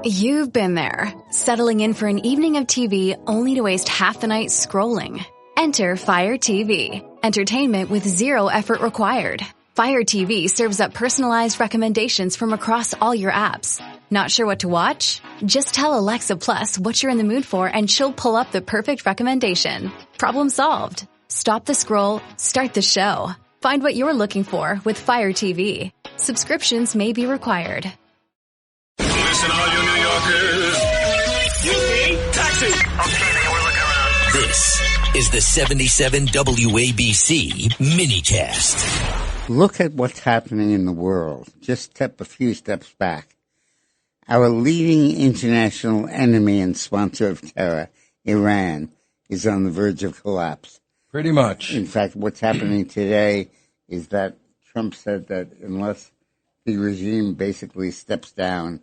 You've been there, settling in for an evening of TV only to waste half the night scrolling. Enter Fire TV, entertainment with zero effort required. Fire TV serves up personalized recommendations from across all your apps. Not sure what to watch? Just tell Alexa Plus what you're in the mood for and she'll pull up the perfect recommendation. Problem solved. Stop the scroll, start the show. Find what you're looking for with Fire TV. Subscriptions may be required. Listen, all you New Yorkers. Excuse me, taxi. Okay, then we're looking around. This is the 77 WABC minicast. Look at what's happening in the world. Just step a few steps back. Our leading international enemy and sponsor of terror, Iran, is on the verge of collapse. Pretty much. In fact, what's happening today is that Trump said that unless the regime basically steps down,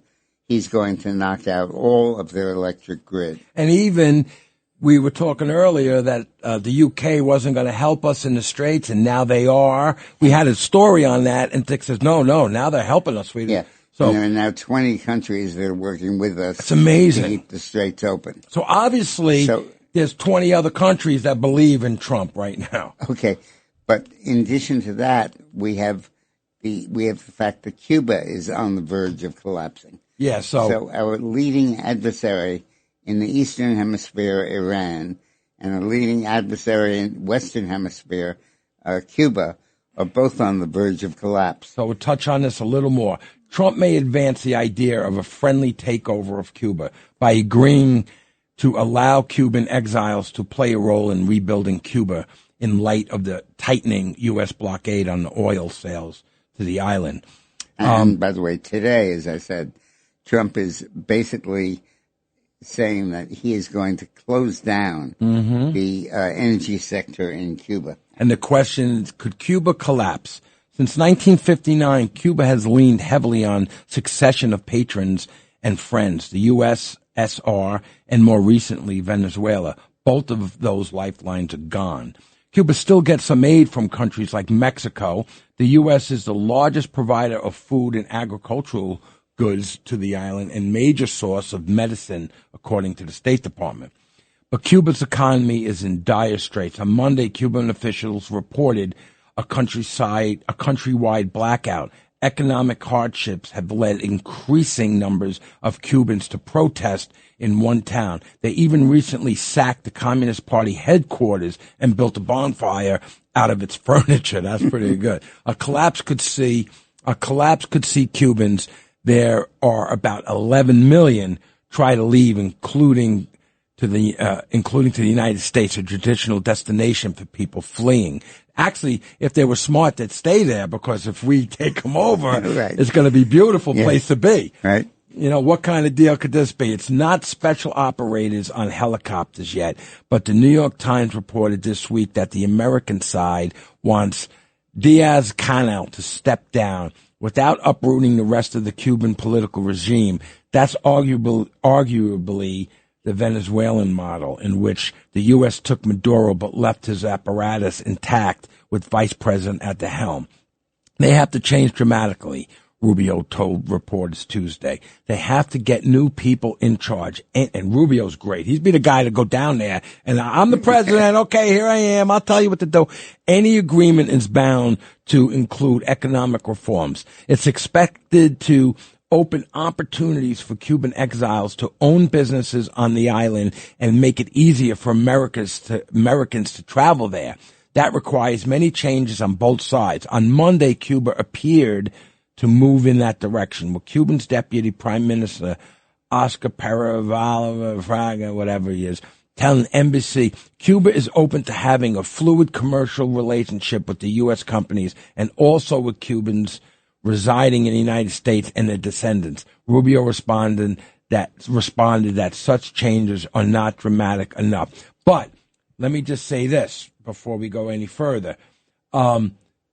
he's going to knock out all of their electric grid. And even we were talking earlier that the UK wasn't going to help us in the Straits, and now they are. We had a story on that, and Dick says, no, now they're helping us. Yeah. So and there are now 20 countries that are working with us. It's amazing. To keep the Straits open. So obviously there's 20 other countries that believe in Trump right now. Okay. But in addition to that, we have the fact that Cuba is on the verge of collapsing. Yeah, so our leading adversary in the Eastern Hemisphere, Iran, and our leading adversary in Western Hemisphere, Cuba, are both on the verge of collapse. So we'll touch on this a little more. Trump may advance the idea of a friendly takeover of Cuba by agreeing to allow Cuban exiles to play a role in rebuilding Cuba in light of the tightening U.S. blockade on the oil sales to the island. And by the way, today, as I said, Trump is basically saying that he is going to close down the energy sector in Cuba. And the question is, could Cuba collapse? Since 1959, Cuba has leaned heavily on succession of patrons and friends, the USSR and more recently Venezuela. Both of those lifelines are gone. Cuba still gets some aid from countries like Mexico. The U.S. is the largest provider of food and agricultural goods to the island and major source of medicine, according to the State Department. But Cuba's economy is in dire straits. On Monday, Cuban officials reported a countrywide blackout. Economic hardships have led increasing numbers of Cubans to protest in one town. They even recently sacked the Communist Party headquarters and built a bonfire out of its furniture. That's pretty good. A collapse could see Cubans. There are about 11 million try to leave, including to the United States, a traditional destination for people fleeing. Actually, if they were smart, they'd stay there, because if we take them over, right, it's going to be a beautiful place to be. Right. You know, what kind of deal could this be? It's not special operators on helicopters yet, but the New York Times reported this week that the American side wants Diaz-Canel to step down without uprooting the rest of the Cuban political regime. That's arguably the Venezuelan model, in which the U.S. took Maduro but left his apparatus intact with Vice President at the helm. They have to change dramatically, Rubio told reporters Tuesday. They have to get new people in charge. And Rubio's great. He'd be the guy to go down there and I'm the president. Okay, here I am. I'll tell you what to do. Any agreement is bound to include economic reforms. It's expected to open opportunities for Cuban exiles to own businesses on the island and make it easier for Americans to travel there. That requires many changes on both sides. On Monday, Cuba appeared to move in that direction, with Cuban's Deputy Prime Minister, Oscar Paravala, whatever he is, telling NBC Cuba is open to having a fluid commercial relationship with the U.S. companies and also with Cubans residing in the United States and their descendants. Rubio responded that such changes are not dramatic enough. But let me just say this before we go any further. The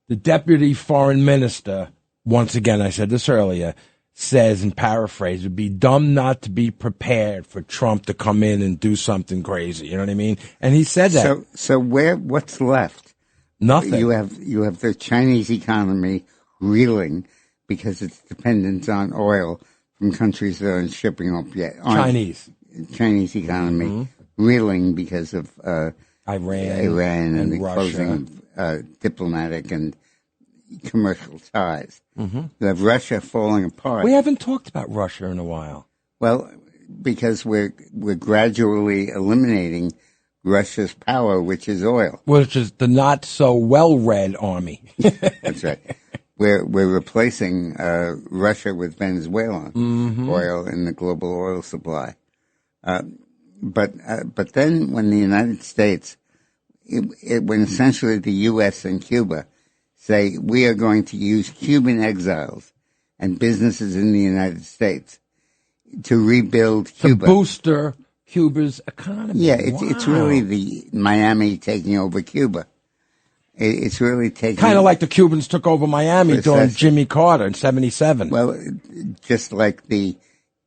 deputy foreign minister, once again, I said this earlier, says, in paraphrase, it'd be dumb not to be prepared for Trump to come in and do something crazy. You know what I mean? And he said that. So what's left? Nothing. You have the Chinese economy reeling because it's dependent on oil from countries that aren't shipping up yet. Chinese economy reeling because of Iran and the Russia. closing of diplomatic and commercial ties. You have Russia falling apart. We haven't talked about Russia in a while. Well, because we're gradually eliminating Russia's power, which is oil. Which is the not so well-read army. That's right. We're replacing Russia with Venezuela oil in the global oil supply. But then when the United States, when essentially the U.S. and Cuba say we are going to use Cuban exiles and businesses in the United States to rebuild Cuba. To booster Cuba's economy. Yeah, it's really the Miami taking over Cuba. It's really taking... Kind of like the Cubans took over Miami during Jimmy Carter in 1977. Well, just like the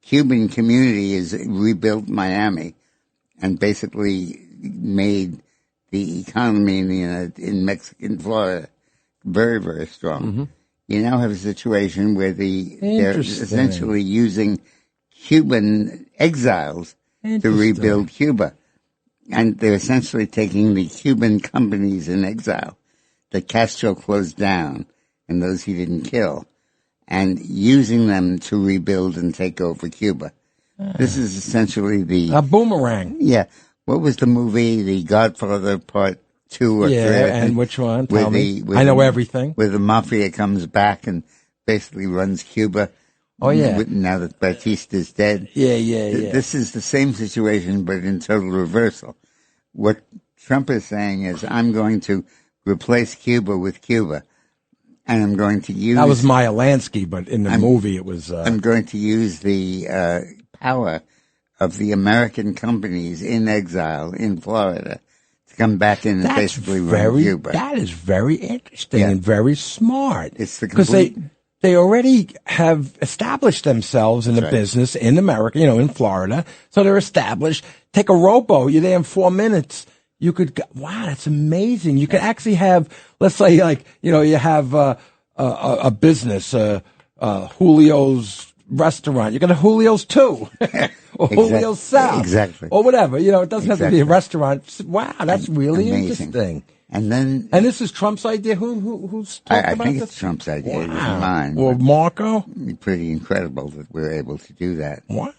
Cuban community has rebuilt Miami and basically made the economy in Mexican Florida very, very strong. You now have a situation where they're essentially using Cuban exiles to rebuild Cuba. And they're essentially taking the Cuban companies in exile that Castro closed down and those he didn't kill and using them to rebuild and take over Cuba. This is essentially a boomerang. Yeah. What was the movie, The Godfather Part 2 or 3? And which one? Tell me. I know everything. Where the mafia comes back and basically runs Cuba. Oh, yeah. Now that Batista's dead. Yeah. This is the same situation, but in total reversal. What Trump is saying is, I'm going to replace Cuba with Cuba. And I'm going to use... That was Meyer Lansky, but in the movie it was... I'm going to use the power of the American companies in exile in Florida to come back in and basically run Cuba. That is very interesting and very smart. It's the because they already have established themselves in the business in America, in Florida. So they're established. Take a rowboat. You're there in 4 minutes. You could, wow, that's amazing. You could actually have, let's say, you have a business, Julio's restaurant. You got a Julio's 2 or Julio's South. Exactly. Or whatever. It doesn't have to be a restaurant. Wow, that's really interesting. And this is Trump's idea. Who's talking about this? I think it's Trump's idea. Wow. It was mine. Or Marco? Pretty incredible that we're able to do that. Wow.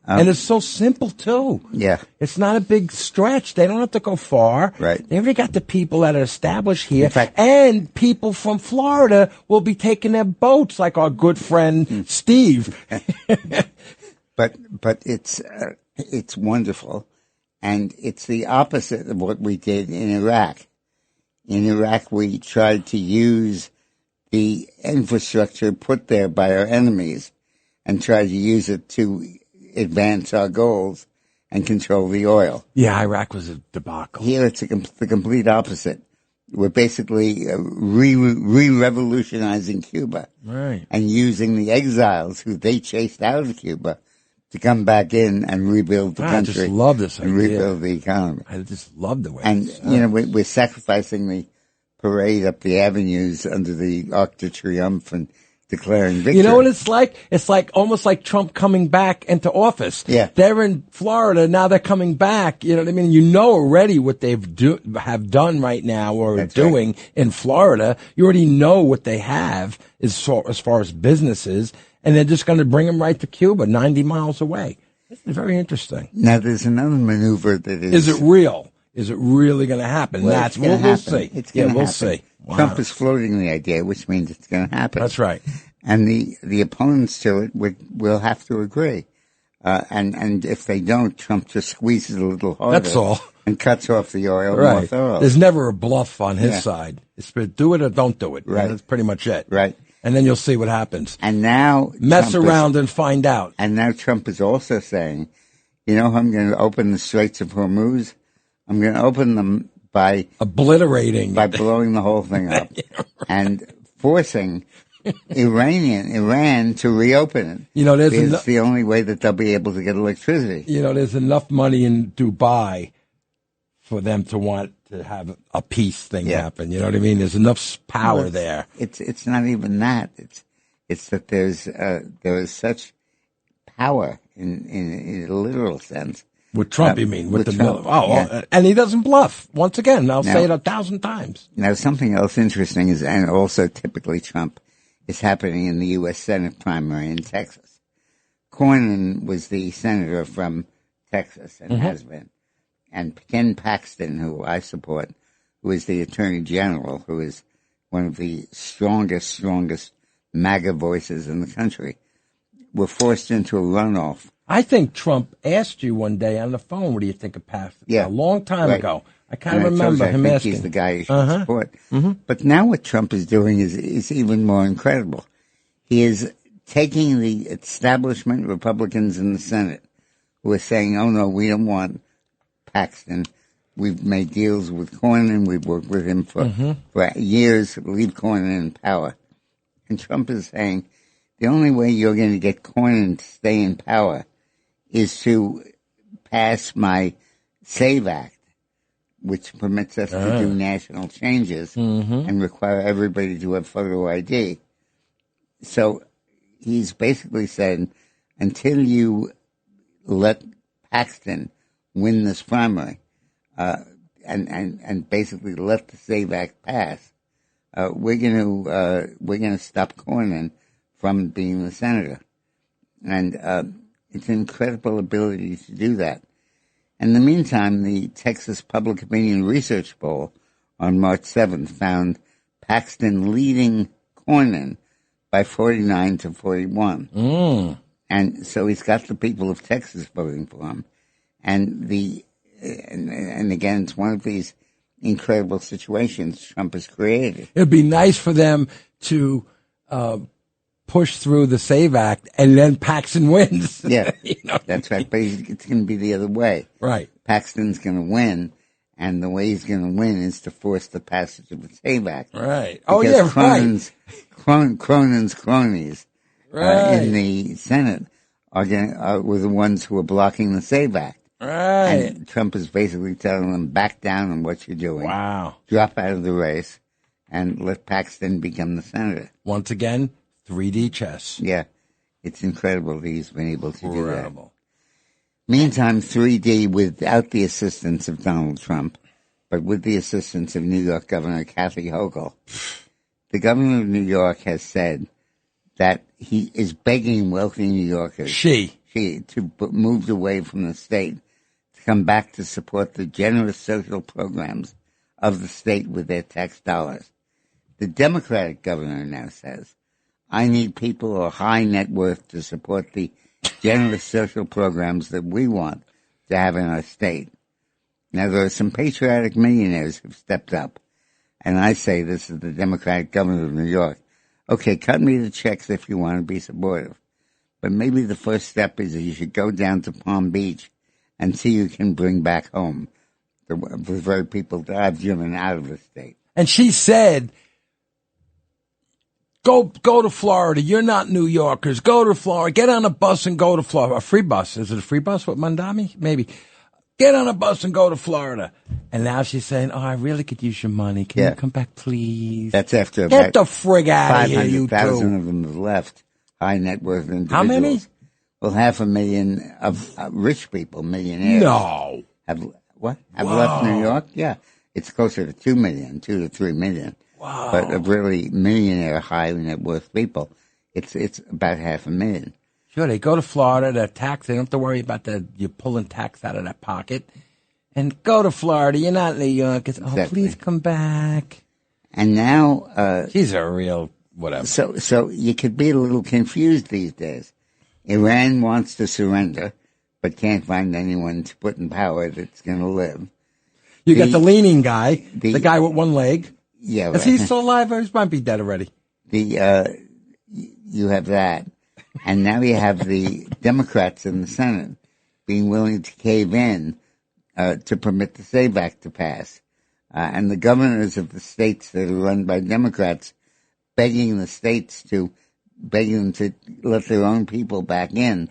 And it's so simple, too. Yeah. It's not a big stretch. They don't have to go far. Right. They already got the people that are established here. In fact, and people from Florida will be taking their boats, like our good friend Steve. But it's wonderful. And it's the opposite of what we did in Iraq. In Iraq, we tried to use the infrastructure put there by our enemies and tried to use it to advance our goals and control the oil. Yeah, Iraq was a debacle. Here, it's the complete opposite. We're basically re-revolutionizing Cuba. Right. And using the exiles who they chased out of Cuba to come back in and rebuild the country. I just love this idea. And rebuild the economy. I just love the way we're sacrificing the parade up the avenues under the Arc de Triomphe and declaring victory. You know what it's like? It's like almost like Trump coming back into office. Yeah. They're in Florida, now they're coming back. You know what I mean? You know already what they've have done right now or doing in Florida. You already know what they have as far as businesses. And they're just going to bring them right to Cuba, 90 miles away. It's very interesting. Now, there's another maneuver that is... Is it real? Is it really going to happen? Well, we'll see. It's going to happen. We'll see. Wow. Trump is floating the idea, which means it's going to happen. That's right. And the opponents to it will have to agree. And if they don't, Trump just squeezes a little harder. That's all. And cuts off the oil more Right. thoroughly. There's never a bluff on his side. It's do it or don't do it. Right. That's pretty much it. Right. And then you'll see what happens. And now... Mess around and find out. And now Trump is also saying, I'm going to open the Straits of Hormuz. I'm going to open them by... Obliterating. By blowing the whole thing up. And forcing Iran to reopen it. It's the only way that they'll be able to get electricity. There's enough money in Dubai for them to want to have a peace thing happen. You know what I mean? There's enough power there. It's not even that. It's that there is such power in a literal sense. With Trump, you mean? With the Trump, and he doesn't bluff. Once again, I'll say it 1,000 times. Now, something else interesting is, and also typically Trump, is happening in the U.S. Senate primary in Texas. Cornyn was the senator from Texas and has been. And Ken Paxton, who I support, who is the attorney general, who is one of the strongest MAGA voices in the country, were forced into a runoff. I think Trump asked you one day on the phone, what do you think of Paxton? Yeah. A long time ago. I kind of And remember him I think asking. he's the guy you should support. But now what Trump is doing is even more incredible. He is taking the establishment Republicans in the Senate who are saying, oh, no, we don't want Paxton. We've made deals with Cornyn. We've worked with him for years. Leave Cornyn in power. And Trump is saying the only way you're going to get Cornyn to stay in power is to pass my SAVE Act, which permits us to do national changes and require everybody to have photo ID. So he's basically said, until you let Paxton win this primary, and basically let the SAVE Act pass, we're gonna stop Cornyn from being the senator, and it's an incredible ability to do that. In the meantime, the Texas Public Opinion Research Poll on March 7th found Paxton leading Cornyn by 49 to 41. And so he's got the people of Texas voting for him. And again, it's one of these incredible situations Trump has created. It'd be nice for them to push through the SAVE Act and then Paxton wins. Yeah, that's right. But it's going to be the other way. Right. Paxton's going to win, and the way he's going to win is to force the passage of the SAVE Act. Right. Because Cronin's cronies in the Senate were the ones who were blocking the SAVE Act. Right. And Trump is basically telling them, back down on what you're doing. Wow. Drop out of the race and let Paxton become the senator. Once again, 3D chess. Yeah. It's incredible that he's been able to do that. Incredible. Meantime, 3D, without the assistance of Donald Trump, but with the assistance of New York Governor Kathy Hochul, the governor of New York has said that he is begging wealthy New Yorkers to move away from the state, to come back to support the generous social programs of the state with their tax dollars. The Democratic governor now says, I need people who are high net worth to support the generous social programs that we want to have in our state. Now, there are some patriotic millionaires who've stepped up, and I say this is the Democratic governor of New York. Okay, cut me the checks if you want to be supportive, but maybe the first step is that you should go down to Palm Beach and see you can bring back home the very people that I've driven out of the state. And she said, Go to Florida. You're not New Yorkers. Go to Florida. Get on a bus and go to Florida. A free bus. Is it a free bus with Mandami? Maybe. Get on a bus and go to Florida. And now she's saying, I really could use your money. Can you come back, please? That's after Get the frig out of here, you two. 500,000 of them have left. High net worth individuals. How many? Well, 500,000 of rich people, millionaires. No. Have left New York? Yeah. It's closer to 2 million, 2 to 3 million. Wow. But of really millionaire, high net worth people, it's about 500,000. Sure, they go to Florida, they're taxed. They don't have to worry about you pulling tax out of their pocket. And go to Florida. You're not New York. Exactly. Please come back. And now... she's a real whatever. So you could be a little confused these days. Iran wants to surrender, but can't find anyone to put in power that's going to live. You got the leaning guy, the guy with one leg. Yeah, right. Is he still alive or he might be dead already? You have that. And now you have the Democrats in the Senate being willing to cave in to permit the SAVE Act to pass. And the governors of the states that are run by Democrats begging them to let their own people back in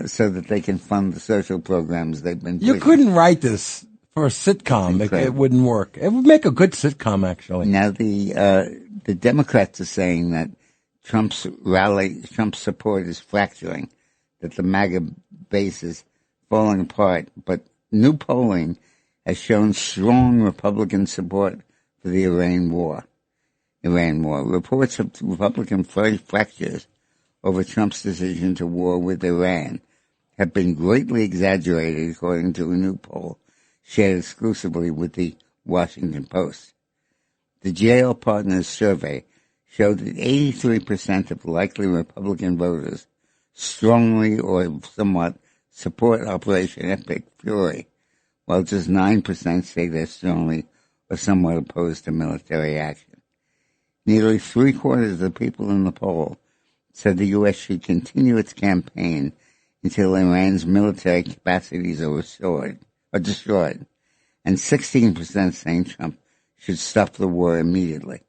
so that they can fund the social programs they've been pushing. You couldn't write this for a sitcom. It wouldn't work. It would make a good sitcom, actually. Now, the Democrats are saying that Trump's support is fracturing. that the MAGA base is falling apart, but new polling has shown strong Republican support for the Iran war. Reports of Republican fractures over Trump's decision to war with Iran have been greatly exaggerated, according to a new poll shared exclusively with the Washington Post. The JL Partners survey showed that 83% of likely Republican voters strongly or somewhat support Operation Epic Fury, while just 9% say they're strongly or somewhat opposed to military action. Nearly three-quarters of the people in the poll said the U.S. should continue its campaign until Iran's military capacities are destroyed, and 16% saying Trump should stop the war immediately.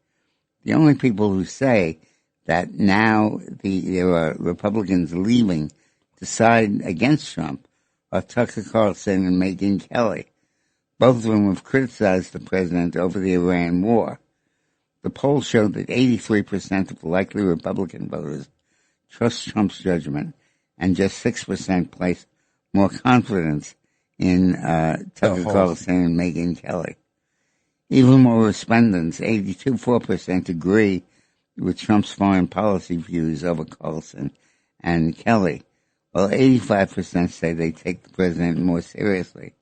The only people who say that now there are Republicans leaving to side against Trump are Tucker Carlson and Megyn Kelly. Both of them have criticized the president over the Iran war. The poll showed that 83% of likely Republican voters trust Trump's judgment, and just 6% place more confidence in Tucker Carlson and Megyn Kelly. Even more respondents, 82.4%, agree with Trump's foreign policy views over Carlson and Kelly, while 85% say they take the president more seriously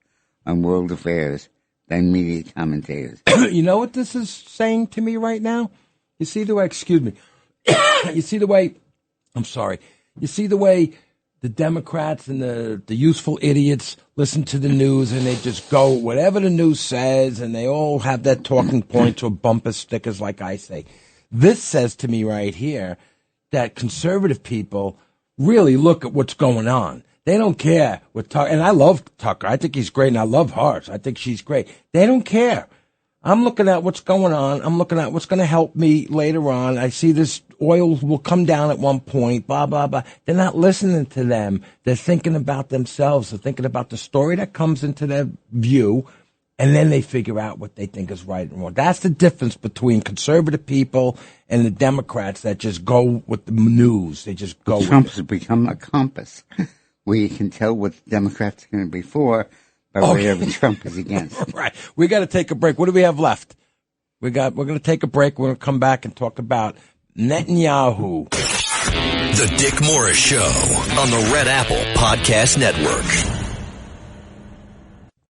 on world affairs than media commentators. You know what this is saying to me right now? You see the way, you see the way the Democrats and the useful idiots listen to the news and they just go whatever the news says, and they all have their talking points or bumper stickers like I say. This says to me right here that conservative people really look at what's going on. They don't care what Tucker, and I love Tucker. I think he's great, and I love Hart. I think she's great. They don't care. I'm looking at what's going on. I'm looking at what's going to help me later on. I see this oil will come down at one point, blah, blah, blah. They're not listening to them. They're thinking about themselves. They're thinking about the story that comes into their view, and then they figure out what they think is right and wrong. That's the difference between conservative people and the Democrats that just go with the news. They just go with it. Trump's become a compass where you can tell what the Democrats are going to be for by whatever Trump is against. Right. We got to take a break. What do we have left? We're going to take a break. We're going to come back and talk about Netanyahu. The Dick Morris Show on the Red Apple Podcast Network.